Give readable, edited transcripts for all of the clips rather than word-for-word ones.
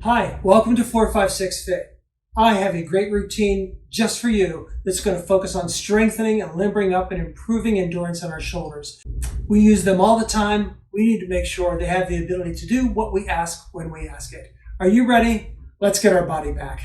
Hi, welcome to 456 Fit. I have a great routine just for you that's going to focus on strengthening and limbering up and improving endurance on our shoulders. We use them all the time. We need to make sure they have the ability to do what we ask when we ask it. Are you ready? Let's get our body back.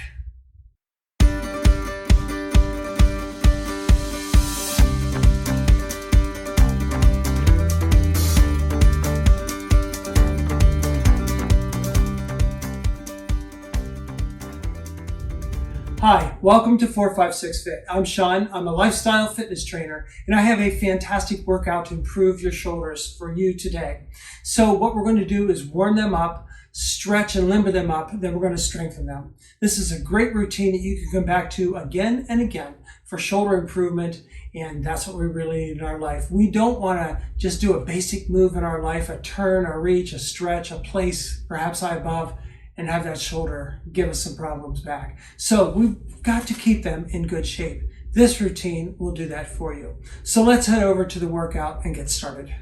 Hi, welcome to 456 Fit. I'm Sean. I'm a lifestyle fitness trainer, and I have a fantastic workout to improve your shoulders for you today. So what we're going to do is warm them up, stretch and limber them up, then we're going to strengthen them. This is a great routine that you can come back to again and again for shoulder improvement, and that's what we really need in our life. We don't want to just do a basic move in our life, a turn, a reach, a stretch, a place, perhaps high above, and have that shoulder give us some problems back. So we've got to keep them in good shape. This routine will do that for you. So let's head over to the workout and get started.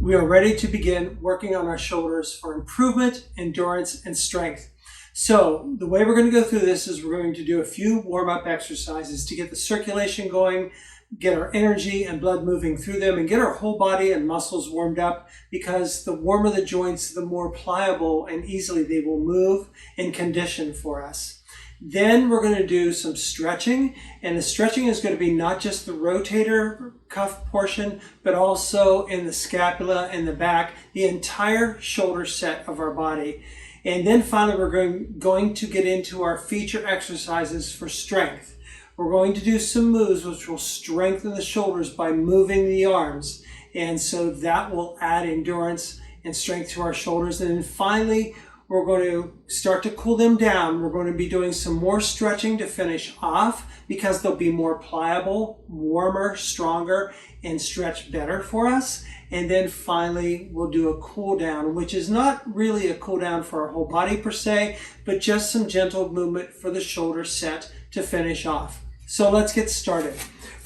We are ready to begin working on our shoulders for improvement, endurance, and strength. So the way we're going to go through this is we're going to do a few warm-up exercises to get the circulation going, get our energy and blood moving through them, and get our whole body and muscles warmed up, because the warmer the joints, the more pliable and easily they will move and condition for us. Then we're going to do some stretching, and the stretching is going to be not just the rotator cuff portion, but also in the scapula and the back, the entire shoulder set of our body. And then finally, we're going to get into our feature exercises for strength. We're going to do some moves which will strengthen the shoulders by moving the arms. And so that will add endurance and strength to our shoulders. And then finally, we're going to start to cool them down. We're going to be doing some more stretching to finish off, because they'll be more pliable, warmer, stronger, and stretch better for us. And then finally, we'll do a cool down, which is not really a cool down for our whole body per se, but just some gentle movement for the shoulder set to finish off. So let's get started.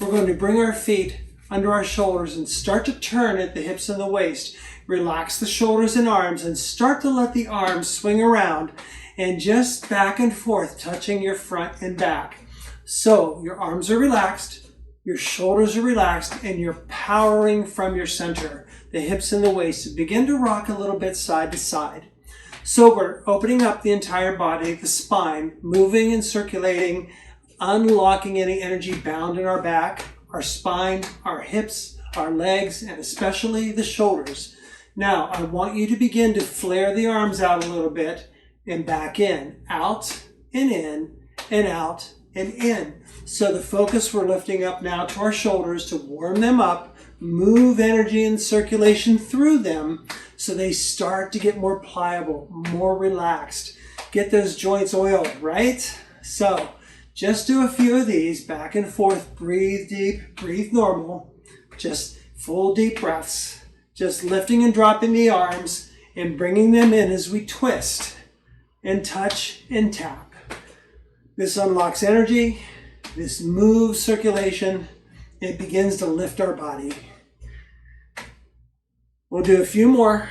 We're going to bring our feet under our shoulders and start to turn at the hips and the waist. Relax the shoulders and arms and start to let the arms swing around and just back and forth, touching your front and back. So your arms are relaxed, your shoulders are relaxed, and you're powering from your center, the hips and the waist. Begin to rock a little bit side to side. So we're opening up the entire body, the spine, moving and circulating, unlocking any energy bound in our back, our spine, our hips, our legs, and especially the shoulders. Now, I want you to begin to flare the arms out a little bit and back in, out and in, and out and in. So the focus, we're lifting up now to our shoulders to warm them up, move energy and circulation through them so they start to get more pliable, more relaxed. Get those joints oiled, right? So just do a few of these back and forth. Breathe deep, breathe normal. Just full deep breaths. Just lifting and dropping the arms and bringing them in as we twist and touch and tap. This unlocks energy. This moves circulation. It begins to lift our body. We'll do a few more.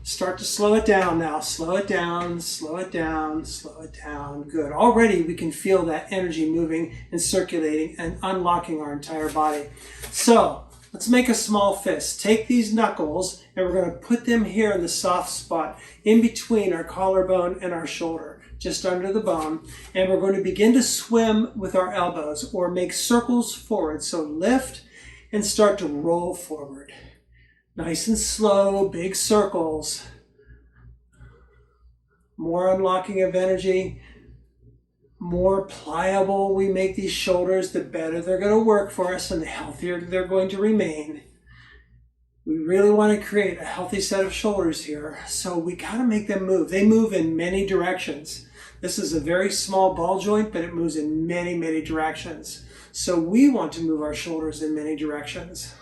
Start to slow it down now. Slow it down, slow it down, slow it down. Good. Already we can feel that energy moving and circulating and unlocking our entire body. So let's make a small fist. Take these knuckles and we're going to put them here in the soft spot in between our collarbone and our shoulder, just under the bone. And we're going to begin to swim with our elbows or make circles forward. So lift and start to roll forward. Nice and slow, big circles. More unlocking of energy. More pliable we make these shoulders, the better they're going to work for us and the healthier they're going to remain. We really want to create a healthy set of shoulders here, so we got to make them move. They move in many directions. This is a very small ball joint, but it moves in many, many directions. So we want to move our shoulders in many directions.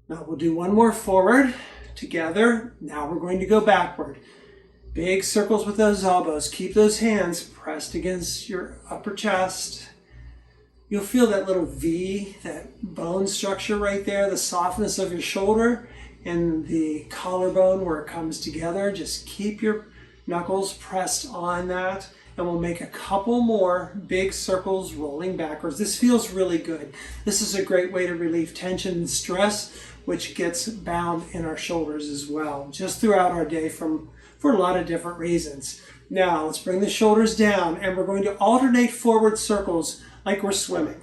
Now we'll do one more forward together. Now we're going to go backward. Big circles with those elbows. Keep those hands pressed against your upper chest. You'll feel that little V, that bone structure right there, the softness of your shoulder and the collarbone where it comes together. Just keep your knuckles pressed on that, and we'll make a couple more big circles rolling backwards. This feels really good. This is a great way to relieve tension and stress, which gets bound in our shoulders as well, just throughout our day for a lot of different reasons. Now, let's bring the shoulders down, and we're going to alternate forward circles like we're swimming.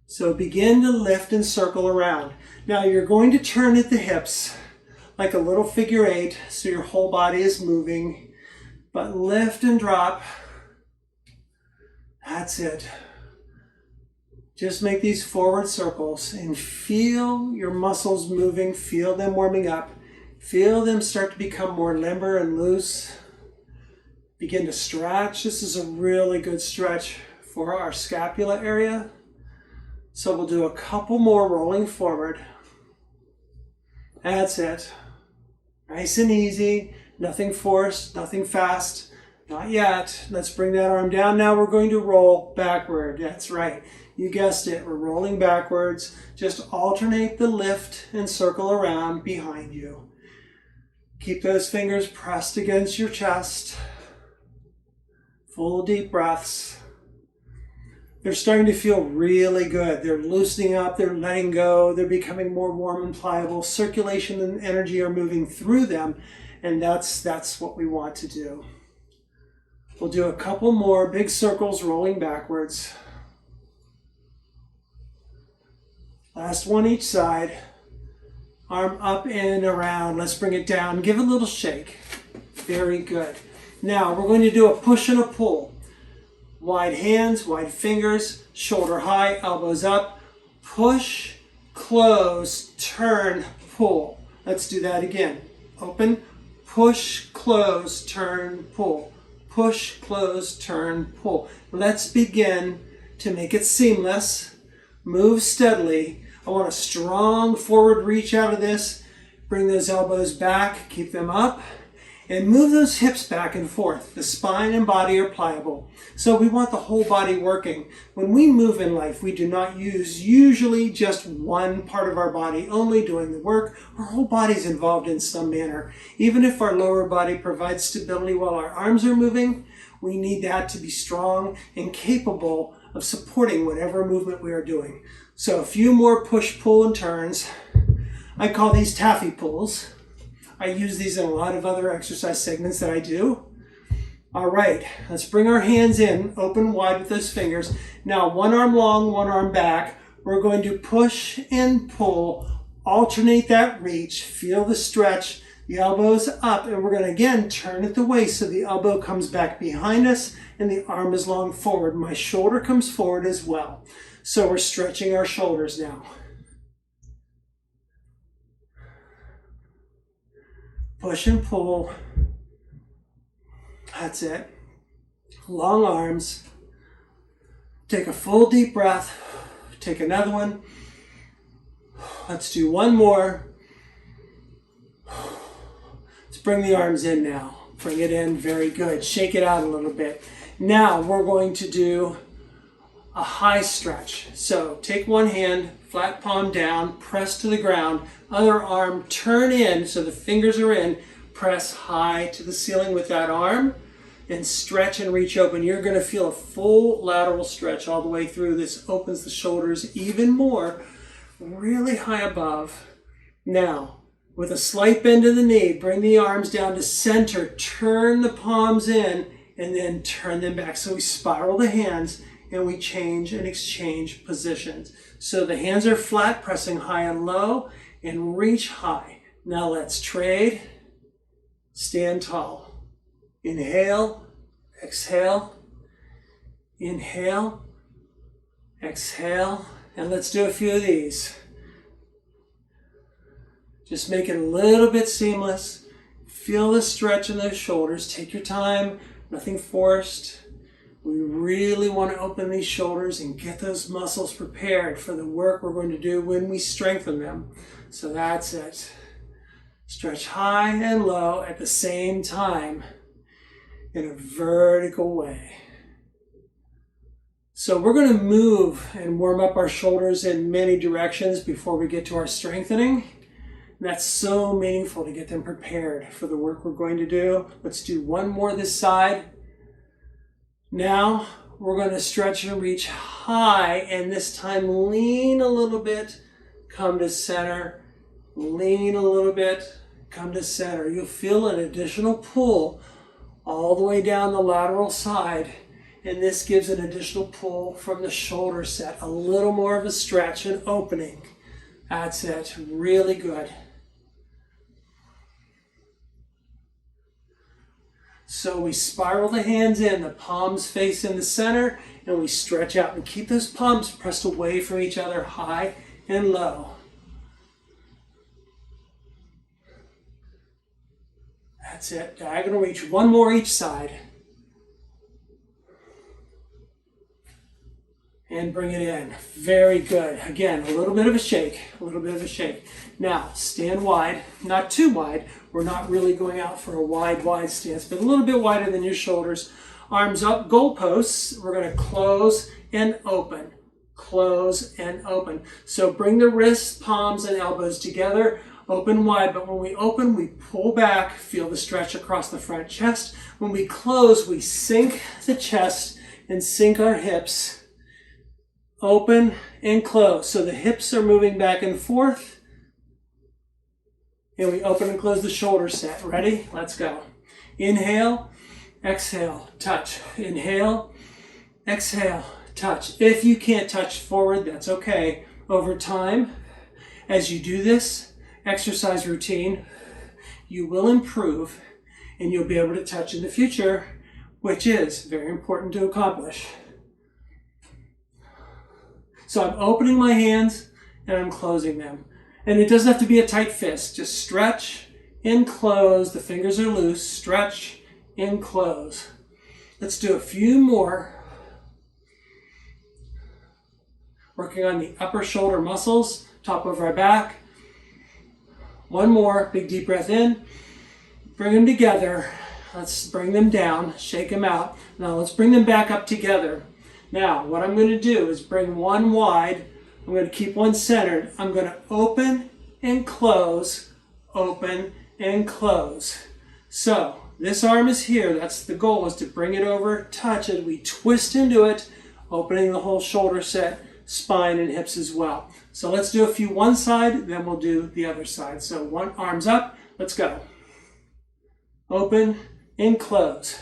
So begin to lift and circle around. Now you're going to turn at the hips like a little figure eight, so your whole body is moving, but lift and drop. That's it. Just make these forward circles and feel your muscles moving, feel them warming up, feel them start to become more limber and loose. Begin to stretch. This is a really good stretch for our scapula area. So we'll do a couple more rolling forward. That's it. Nice and easy, nothing forced, nothing fast, not yet. Let's bring that arm down. Now we're going to roll backward. That's right. You guessed it. We're rolling backwards. Just alternate the lift and circle around behind you. Keep those fingers pressed against your chest. Full deep breaths. They're starting to feel really good. They're loosening up, they're letting go, they're becoming more warm and pliable. Circulation and energy are moving through them, and that's what we want to do. We'll do a couple more big circles rolling backwards. Last one each side. Arm up and around. Let's bring it down. Give it a little shake. Very good. Now we're going to do a push and a pull. Wide hands, wide fingers, shoulder high, elbows up. Push, close, turn, pull. Let's do that again. Open, push, close, turn, pull. Push, close, turn, pull. Let's begin to make it seamless. Move steadily. I want a strong forward reach out of this. Bring those elbows back, keep them up. And move those hips back and forth. The spine and body are pliable. So we want the whole body working. When we move in life, we do not use usually just one part of our body only doing the work. Our whole body is involved in some manner. Even if our lower body provides stability while our arms are moving, we need that to be strong and capable of supporting whatever movement we are doing. So a few more push, pull, and turns. I call these Taffy Pulls. I use these in a lot of other exercise segments that I do. All right, let's bring our hands in, open wide with those fingers. Now, one arm long, one arm back. We're going to push and pull, alternate that reach, feel the stretch, the elbows up, and we're going to again turn at the waist so the elbow comes back behind us and the arm is long forward. My shoulder comes forward as well. So we're stretching our shoulders now. Push and pull. That's it. Long arms. Take a full deep breath. Take another one. Let's do one more. Let's bring the arms in now. Bring it in. Very good. Shake it out a little bit. Now we're going to do a high stretch. So take one hand, flat palm down, press to the ground. Other arm, turn in so the fingers are in. Press high to the ceiling with that arm and stretch and reach open. You're going to feel a full lateral stretch all the way through. This opens the shoulders even more, really high above. Now, with a slight bend in the knee, bring the arms down to center, turn the palms in, and then turn them back. So we spiral the hands and we change and exchange positions. So the hands are flat, pressing high and low, and reach high. Now let's trade. Stand tall. Inhale, exhale, inhale, exhale, and let's do a few of these. Just make it a little bit seamless. Feel the stretch in those shoulders. Take your time, nothing forced. We really want to open these shoulders and get those muscles prepared for the work we're going to do when we strengthen them. So that's it. Stretch high and low at the same time in a vertical way. So we're going to move and warm up our shoulders in many directions before we get to our strengthening. And that's so meaningful to get them prepared for the work we're going to do. Let's do one more this side. Now we're going to stretch and reach high, and this time lean a little bit, come to center, lean a little bit, come to center. You'll feel an additional pull all the way down the lateral side. And this gives an additional pull from the shoulder set, a little more of a stretch and opening. That's it, really good. So we spiral the hands in, the palms face in the center, and we stretch out and keep those palms pressed away from each other, high and low. That's it, diagonal reach, one more each side. And bring it in. Very good. Again, a little bit of a shake, a little bit of a shake. Now, stand wide, not too wide. We're not really going out for a wide stance, but a little bit wider than your shoulders. Arms up, goalposts. We're going to close and open. Close and open. So bring the wrists, palms, and elbows together. Open wide, but when we open, we pull back. Feel the stretch across the front chest. When we close, we sink the chest and sink our hips. Open and close. So the hips are moving back and forth. And we open and close the shoulder set. Ready? Let's go. Inhale, exhale, touch. Inhale, exhale, touch. If you can't touch forward, that's okay. Over time, as you do this exercise routine, you will improve and you'll be able to touch in the future, which is very important to accomplish. So I'm opening my hands and I'm closing them. And it doesn't have to be a tight fist. Just stretch and close. The fingers are loose. Stretch and close. Let's do a few more. Working on the upper shoulder muscles, top of our back. One more. Big deep breath in. Bring them together. Let's bring them down. Shake them out. Now let's bring them back up together. Now, what I'm going to do is bring one wide. I'm going to keep one centered. I'm going to open and close, open and close. So, this arm is here. That's the goal, is to bring it over, touch it. We twist into it, opening the whole shoulder set, spine and hips as well. So let's do a few one side, then we'll do the other side. So one arm's up. Let's go. Open and close.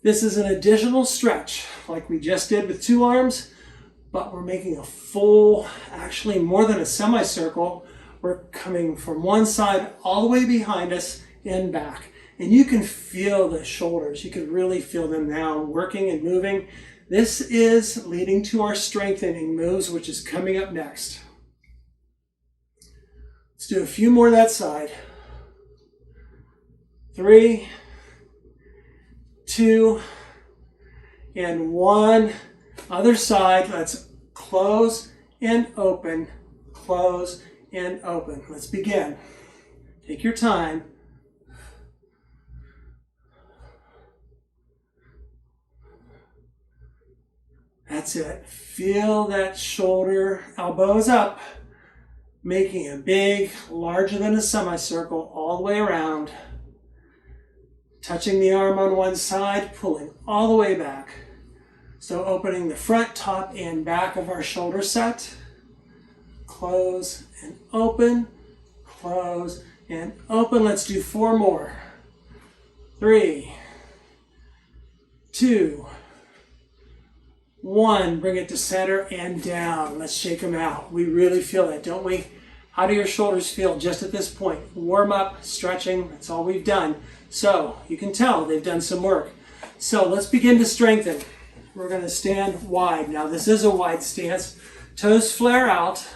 This is an additional stretch, like we just did with two arms, but we're making a full, actually more than a semicircle. We're coming from one side all the way behind us and back. And you can feel the shoulders. You can really feel them now working and moving. This is leading to our strengthening moves, which is coming up next. Let's do a few more that side. 3, 2, and 1. Other side. Let's close and open. Close and open. Let's begin. Take your time. That's it. Feel that shoulder, elbows up, making a big, larger than a semicircle all the way around. Touching the arm on one side, pulling all the way back. So opening the front, top, and back of our shoulder set. Close and open, close and open. Let's do 4 more. 3, 2, 1. Bring it to center and down. Let's shake them out. We really feel that, don't we? How do your shoulders feel just at this point? Warm up, stretching, that's all we've done. So you can tell they've done some work. So let's begin to strengthen. We're going to stand wide. Now this is a wide stance. Toes flare out.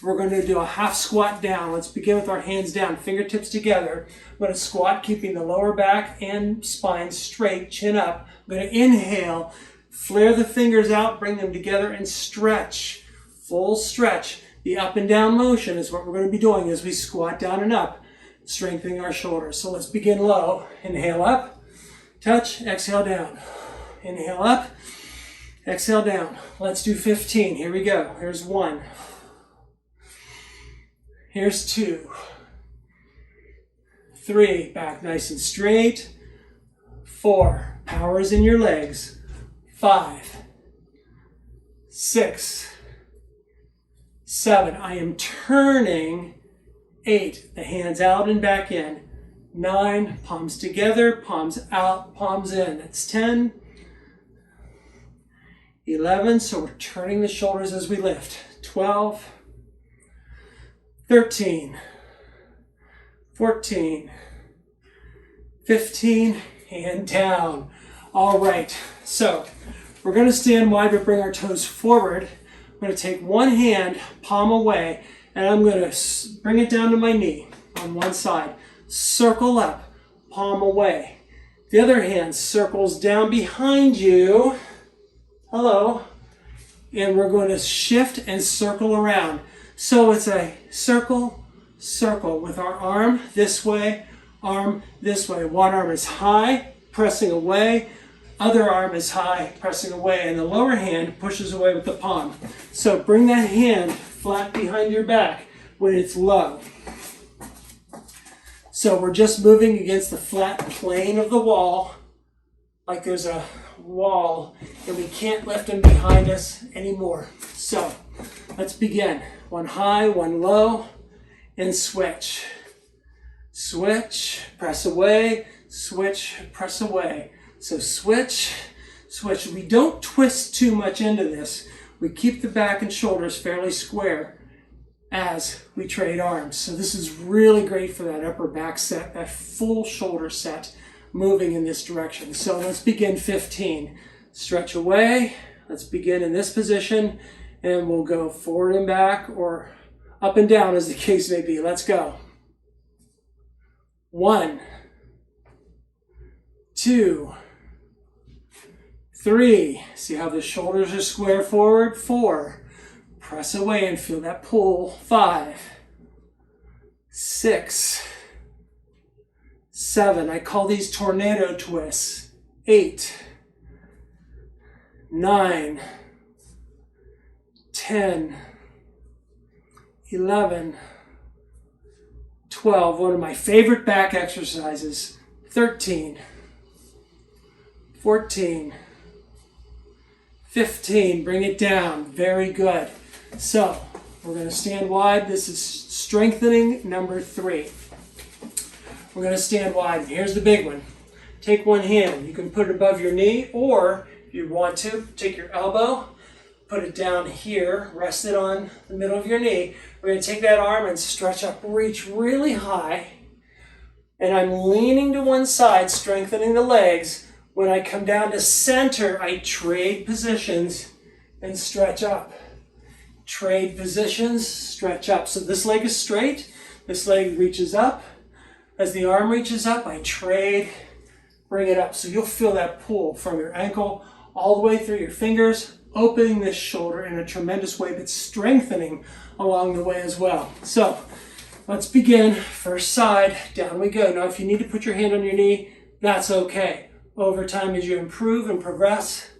We're going to do a half squat down. Let's begin with our hands down, fingertips together. I'm going to squat, keeping the lower back and spine straight, chin up. I'm going to inhale, flare the fingers out, bring them together and stretch. Full stretch. The up and down motion is what we're going to be doing as we squat down and up, strengthening our shoulders. So let's begin low. Inhale up, touch, exhale down. Inhale up, Exhale down. Let's do 15. Here we go. Here's 1. Here's 2. 3. Back nice and straight. 4. Power is in your legs. 5. 6. 7. I am turning. 8. The hands out and back in. 9. Palms together, palms out, palms in. That's 10. 11. So we're turning the shoulders as we lift. 12. 13. 14. 15. And down. All right. So we're going to stand wide but bring our toes forward. I'm going to take one hand, palm away, and I'm going to bring it down to my knee on one side. Circle up, palm away. The other hand circles down behind you. Hello. And we're going to shift and circle around. So it's a circle, circle with our arm this way, arm this way. One arm is high, pressing away. Other arm is high, pressing away. And the lower hand pushes away with the palm. So bring that hand flat behind your back when it's low. So we're just moving against the flat plane of the wall, like there's a wall, and we can't lift them behind us anymore. So let's begin. One high, one low, and switch. Switch, press away, switch, press away. So switch, switch. We don't twist too much into this. We keep the back and shoulders fairly square as we trade arms. So this is really great for that upper back set, that full shoulder set, moving in this direction. So let's begin 15. Stretch away. Let's begin in this position, and we'll go forward and back or up and down as the case may be. Let's go. 1, 2, 3. See how the shoulders are square forward? 4. Press away and feel that pull. 5, 6, 7. I call these tornado twists. 8, 9, 10, 11, 12. One of my favorite back exercises. 13, 14, 15. Bring it down. Very good. So we're going to stand wide. This is strengthening number 3. We're going to stand wide. Here's the big one. Take one hand. You can put it above your knee, or if you want to, take your elbow, put it down here, rest it on the middle of your knee. We're going to take that arm and stretch up, reach really high. And I'm leaning to one side, strengthening the legs. When I come down to center, I trade positions and stretch up. Trade positions, stretch up. So this leg is straight, this leg reaches up. As the arm reaches up, I trade, bring it up. So you'll feel that pull from your ankle all the way through your fingers, opening this shoulder in a tremendous way, but strengthening along the way as well. So let's begin. First side, down we go. Now if you need to put your hand on your knee, that's okay. Over time, as you improve and progress,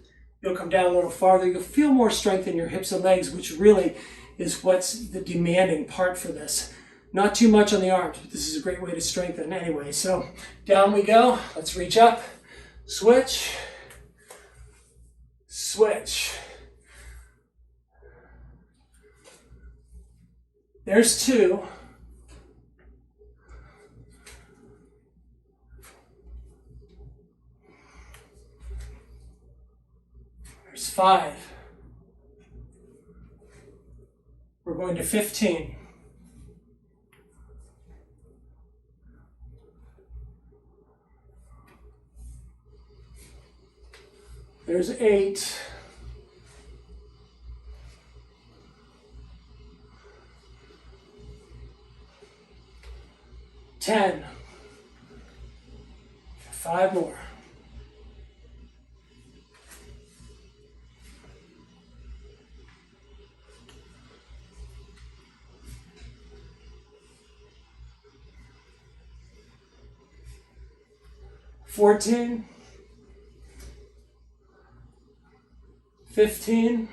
you'll come down a little farther. You'll feel more strength in your hips and legs, which really is what's the demanding part for this. Not too much on the arms, but this is a great way to strengthen anyway. So down we go. Let's reach up. Switch. Switch. There's 2. There's 5. We're going to 15. There's 8. Ten. 5 more. 14, 15,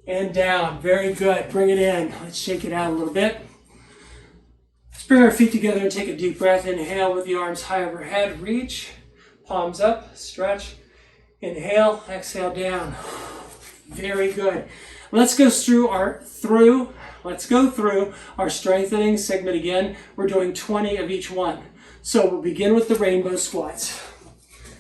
and down. Very good. Bring it in. Let's shake it out a little bit. Let's bring our feet together and take a deep breath. Inhale with the arms high overhead. Reach, palms up, stretch. Inhale, exhale down. Very good. Let's go through our strengthening segment again. We're doing 20 of each one. So we'll begin with the rainbow squats.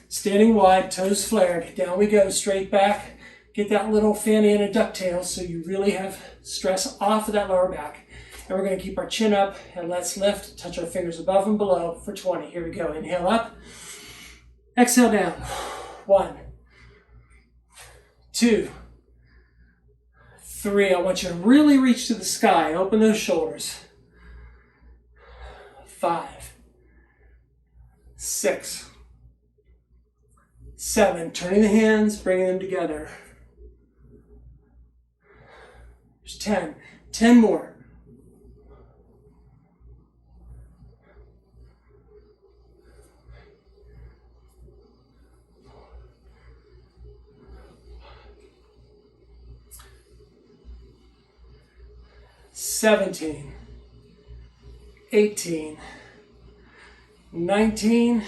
Standing wide, toes flared. Down we go, straight back. Get that little fanny and a ducktail so you really have stress off of that lower back. And we're going to keep our chin up and let's lift, touch our fingers above and below for 20. Here we go. Inhale up. Exhale down. 1, 2, 3. I want you to really reach to the sky. Open those shoulders. 5, 6, 7. Turning the hands, bringing them together. There's 10. 10 more. 17, 18, 19,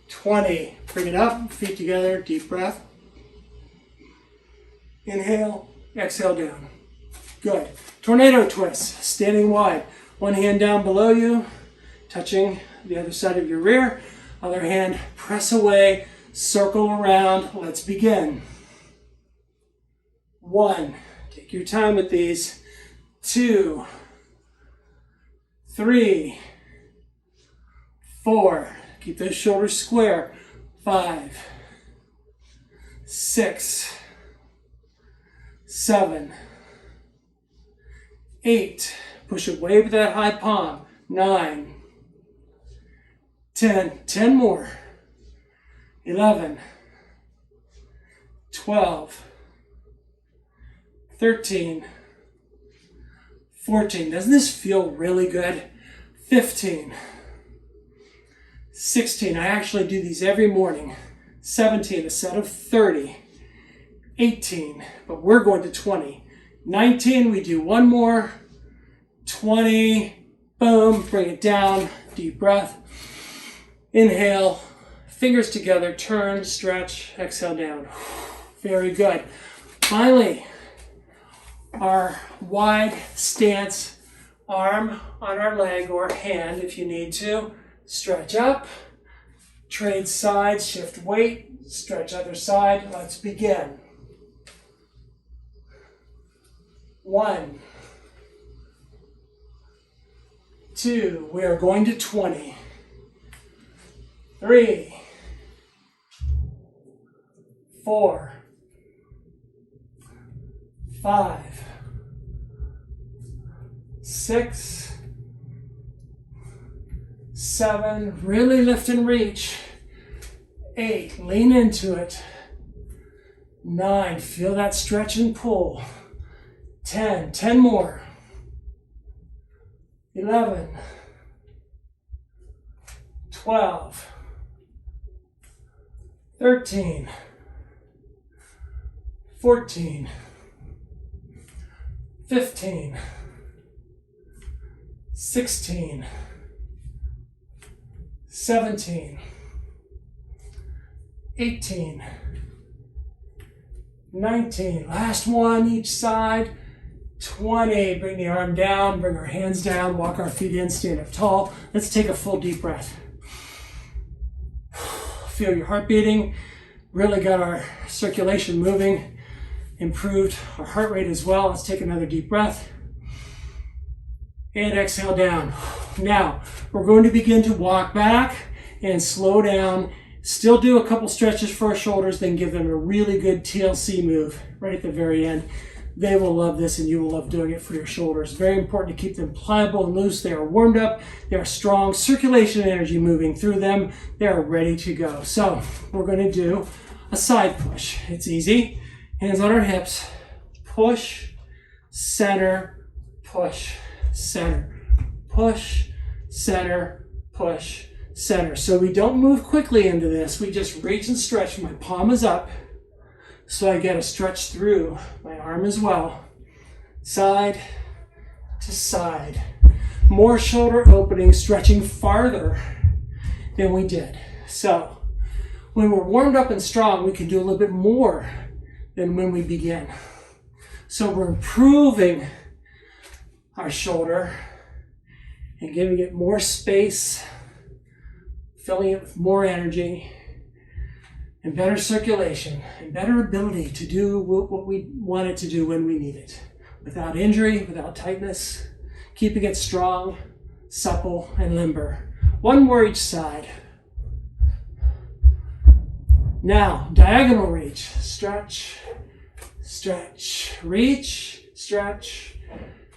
20. Bring it up, feet together, deep breath. Inhale, exhale down. Good. Tornado twist, standing wide. One hand down below you, touching the other side of your rear. Other hand, press away, circle around. Let's begin. 1, take your time with these. 2, 3, 4, keep those shoulders square. 5, 6, 7, 8, push away with that high palm. 9, 10, 10 more. 11, 12, 13, 14. Doesn't this feel really good? 15. 16. I actually do these every morning. 17. A set of 30. 18. But we're going to 20. 19. We do one more. 20. Boom. Bring it down. Deep breath. Inhale. Fingers together. Turn. Stretch. Exhale down. Very good. Finally, our wide stance, arm on our leg or hand if you need to. Stretch up, trade sides, shift weight, stretch other side. Let's begin. 1, 2, we are going to 20. 3, 4, 5, 6, 7, really lift and reach. 8, lean into it. 9, feel that stretch and pull. 10, 10 more. 11, 12, 13, 14, 15, 16, 17, 18, 19. Last one each side. 20. Bring the arm down, bring our hands down, walk our feet in, stand up tall. Let's take a full deep breath. Feel your heart beating. Really got our circulation moving. Improved our heart rate as well. Let's take another deep breath. And exhale down. Now, we're going to begin to walk back and slow down. Still do a couple stretches for our shoulders, then give them a really good TLC move right at the very end. They will love this and you will love doing it for your shoulders. Very important to keep them pliable and loose. They are warmed up. They are strong. Circulation energy moving through them. They are ready to go. So we're going to do a side push. It's easy. Hands on our hips. Push, center, push, center, push, center, push, center. So we don't move quickly into this. We just reach and stretch. My palm is up. So I get a stretch through my arm as well. Side to side. More shoulder opening, stretching farther than we did. So when we're warmed up and strong, we can do a little bit more than when we begin. So we're improving our shoulder and giving it more space, filling it with more energy and better circulation and better ability to do what we want it to do when we need it, without injury, without tightness, keeping it strong, supple, and limber. One more each side. Now, diagonal reach. Stretch, stretch, reach, stretch,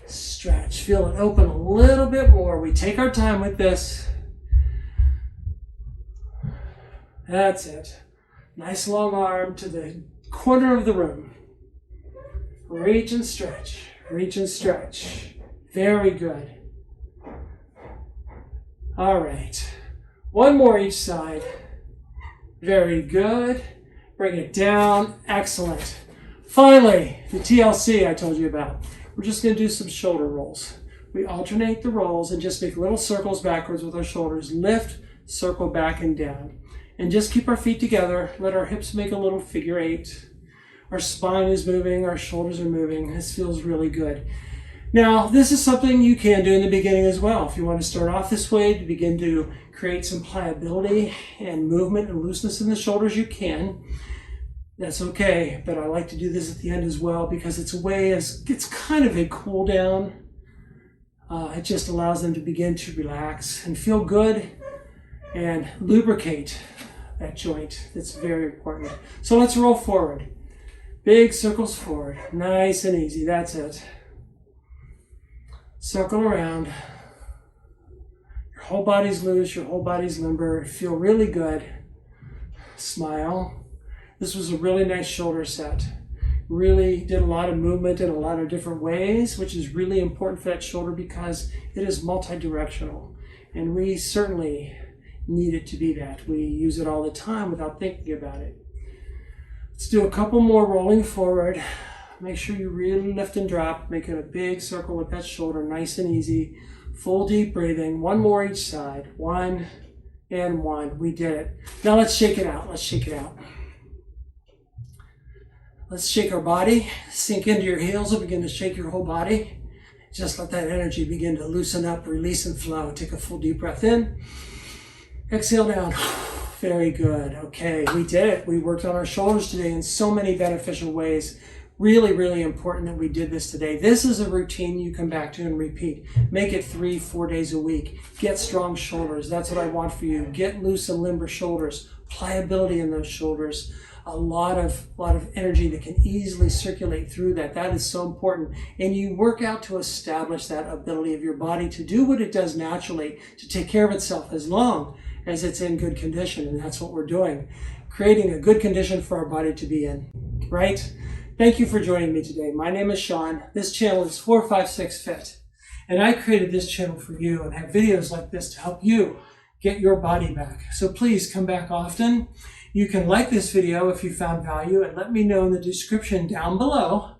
stretch. Feel it open a little bit more. We take our time with this. That's it. Nice long arm to the corner of the room. Reach and stretch. Reach and stretch. Very good. All right. One more each side. Very good. Bring it down. Excellent. Finally, the TLC I told you about. We're just going to do some shoulder rolls. We alternate the rolls and just make little circles backwards with our shoulders. Lift, circle back and down. And just keep our feet together. Let our hips make a little figure eight. Our spine is moving. Our shoulders are moving. This feels really good. Now, this is something you can do in the beginning as well. If you want to start off this way to begin to create some pliability and movement and looseness in the shoulders, you can. That's okay, but I like to do this at the end as well because it's kind of a cool down. It just allows them to begin to relax and feel good and lubricate that joint. That's very important. So let's roll forward. Big circles forward. Nice and easy. That's it. Circle around. Your whole body's loose. Your whole body's limber. Feel really good. Smile. This was a really nice shoulder set. Really did a lot of movement in a lot of different ways, which is really important for that shoulder because it is multi-directional. And we certainly need it to be that. We use it all the time without thinking about it. Let's do a couple more rolling forward. Make sure you really lift and drop, making a big circle with that shoulder, nice and easy. Full deep breathing. One more each side. One and one. We did it. Now let's shake it out. Let's shake it out. Let's shake our body. Sink into your heels and begin to shake your whole body. Just let that energy begin to loosen up, release, and flow. Take a full deep breath in. Exhale down. Very good. Okay, we did it. We worked on our shoulders today in so many beneficial ways. Really, really important that we did this today. This is a routine you come back to and repeat. Make it 3-4 days a week. Get strong shoulders. That's what I want for you. Get loose and limber shoulders. Pliability in those shoulders. A lot of energy that can easily circulate through that. That is so important. And you work out to establish that ability of your body to do what it does naturally, to take care of itself as long as it's in good condition. And that's what we're doing. Creating a good condition for our body to be in, right? Thank you for joining me today. My name is Sean. This channel is 456 Fit. And I created this channel for you and have videos like this to help you get your body back. So please come back often. You can like this video if you found value and let me know in the description down below.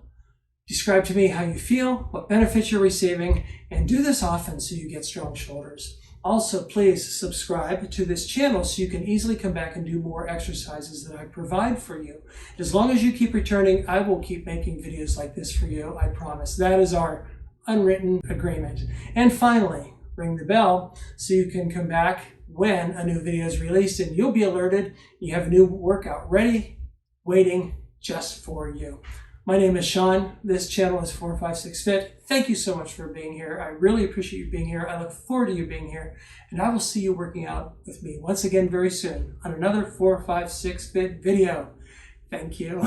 Describe to me how you feel, what benefits you're receiving, and do this often so you get strong shoulders. Also, please subscribe to this channel so you can easily come back and do more exercises that I provide for you. As long as you keep returning, I will keep making videos like this for you, I promise. That is our unwritten agreement. And finally, ring the bell so you can come back when a new video is released and you'll be alerted. You have a new workout ready, waiting just for you. My name is Sean. This channel is 456 Fit. Thank you so much for being here. I really appreciate you being here. I look forward to you being here. And I will see you working out with me once again very soon on another 456 Fit video. Thank you.